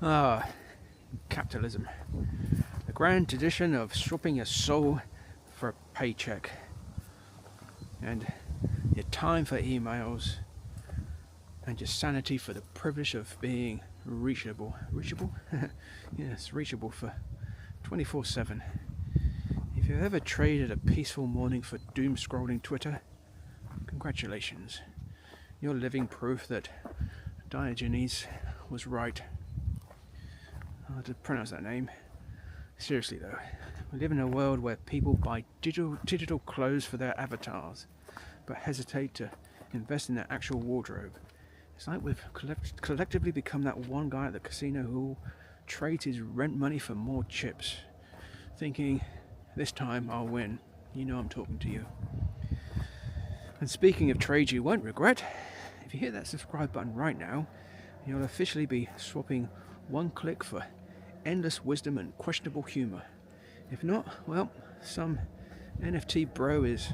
Ah, capitalism. The grand tradition of swapping your soul for a paycheck. And your time for emails. And your sanity for the privilege of being reachable. Reachable? Yes, reachable for 24/7. If you've ever traded a peaceful morning for doom-scrolling Twitter, congratulations. You're living proof that Diogenes was right. Hard to pronounce that name. Seriously though, we live in a world where people buy digital clothes for their avatars, but hesitate to invest in their actual wardrobe. It's like we've collectively become that one guy at the casino who trades his rent money for more chips, thinking, this time I'll win. You know I'm talking to you. And speaking of trades you won't regret, if you hit that subscribe button right now, you'll officially be swapping one click for endless wisdom and questionable humour. If not, well, some NFT bro is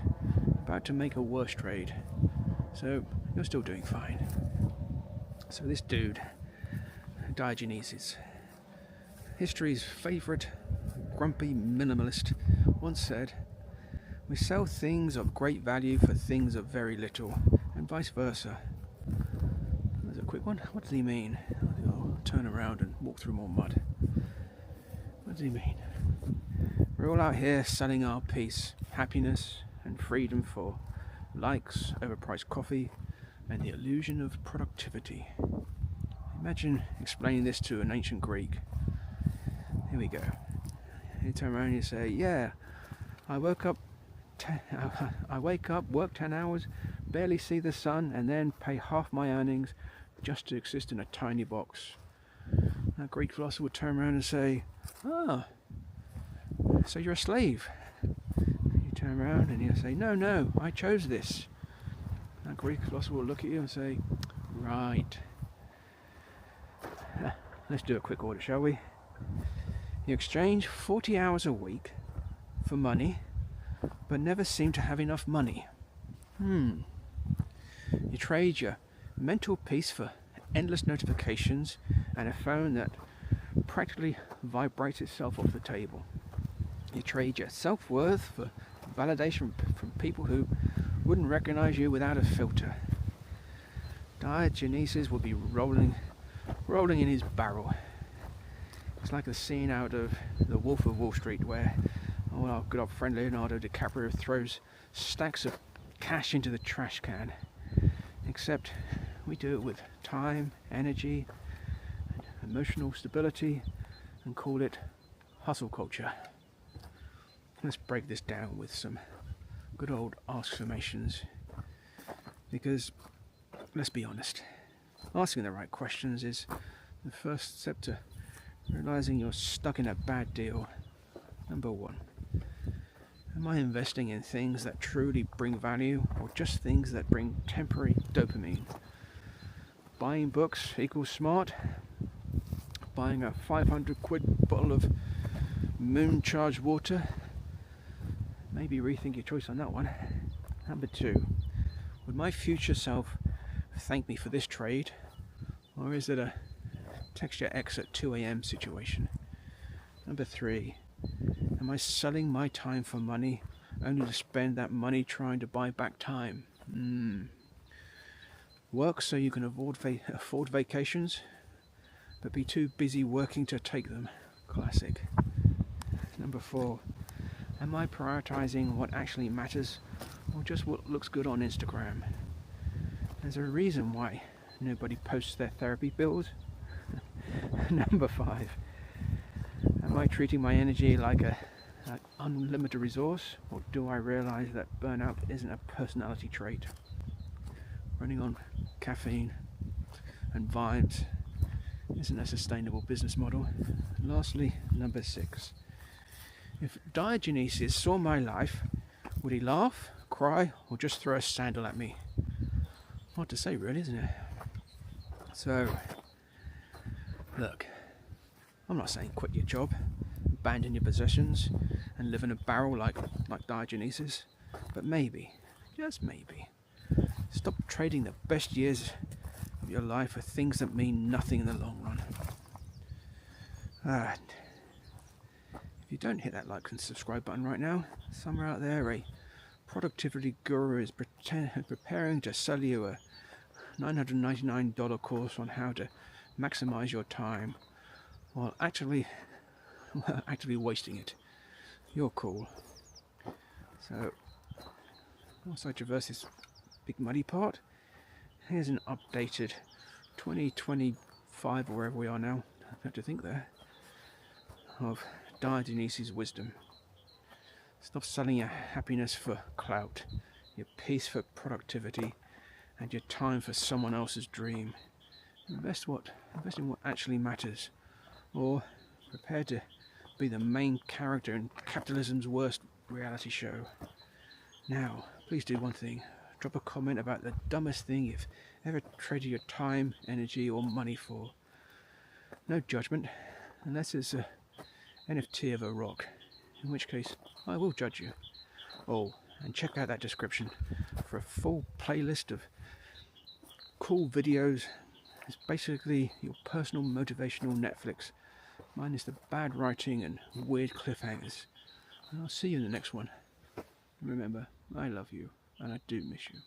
about to make a worse trade. So you're still doing fine. So this dude, Diogenes, history's favourite grumpy minimalist, once said, "We sell things of great value for things of very little, and vice versa." There's a quick one. What does he mean? I'll turn around and walk through more mud. What does he mean? We're all out here selling our peace, happiness, and freedom for likes, overpriced coffee, and the illusion of productivity. Imagine explaining this to an ancient Greek. Here we go. You turn around and you say, "Yeah, I wake up, work 10 hours, barely see the sun, and then pay half my earnings just to exist in a tiny box." That Greek philosopher would turn around and say, "Ah, so you're a slave." You turn around and you say, No, I chose this." That Greek philosopher will look at you and say, "Right. Let's do a quick order, shall we? You exchange 40 hours a week for money, but never seem to have enough money. You trade your mental peace for endless notifications and a phone that practically vibrates itself off the table. You trade your self-worth for validation from people who wouldn't recognize you without a filter. Diogenes would be rolling in his barrel. It's like the scene out of The Wolf of Wall Street where our good old friend Leonardo DiCaprio throws stacks of cash into the trash can. Except we do it with time, energy, and emotional stability, and call it hustle culture. Let's break this down with some good old affirmations. Because, let's be honest, asking the right questions is the first step to realizing you're stuck in a bad deal. Number one, am I investing in things that truly bring value, or just things that bring temporary dopamine? Buying books equals smart. Buying a 500 quid bottle of moon charged water? Maybe rethink your choice on that one. Number two, would my future self thank me for this trade? Or is it a text your ex at 2 a.m. situation? Number three, am I selling my time for money only to spend that money trying to buy back time? Work so you can afford vacations, but be too busy working to take them. Classic. Number four, am I prioritising what actually matters or just what looks good on Instagram? There's a reason why nobody posts their therapy bills. Number five, am I treating my energy like an unlimited resource, or do I realise that burnout isn't a personality trait? Running on caffeine and vibes isn't a sustainable business model. Lastly, number six, if Diogenes saw my life, would he laugh, cry, or just throw a sandal at me? Hard to say, really, isn't it? So, look, I'm not saying quit your job, abandon your possessions, and live in a barrel like Diogenes, but maybe, just maybe, stop trading the best years of your life for things that mean nothing in the long run. And if you don't hit that like and subscribe button right now, somewhere out there a productivity guru is preparing to sell you a $999 course on how to maximize your time while actively wasting it. You're cool. So once I traverse this big muddy part, here's an updated 2025 or wherever we are now, I have to think there, of Diogenes' wisdom. Stop selling your happiness for clout, your peace for productivity, and your time for someone else's dream. Invest in what actually matters, or prepare to be the main character in capitalism's worst reality show. Now, please do one thing. Drop a comment about the dumbest thing you've ever traded your time, energy, or money for. No judgment, unless it's a NFT of a rock, in which case I will judge you. Oh, and check out that description for a full playlist of cool videos. It's basically your personal motivational Netflix, minus the bad writing and weird cliffhangers. And I'll see you in the next one. And remember, I love you, and I do miss you.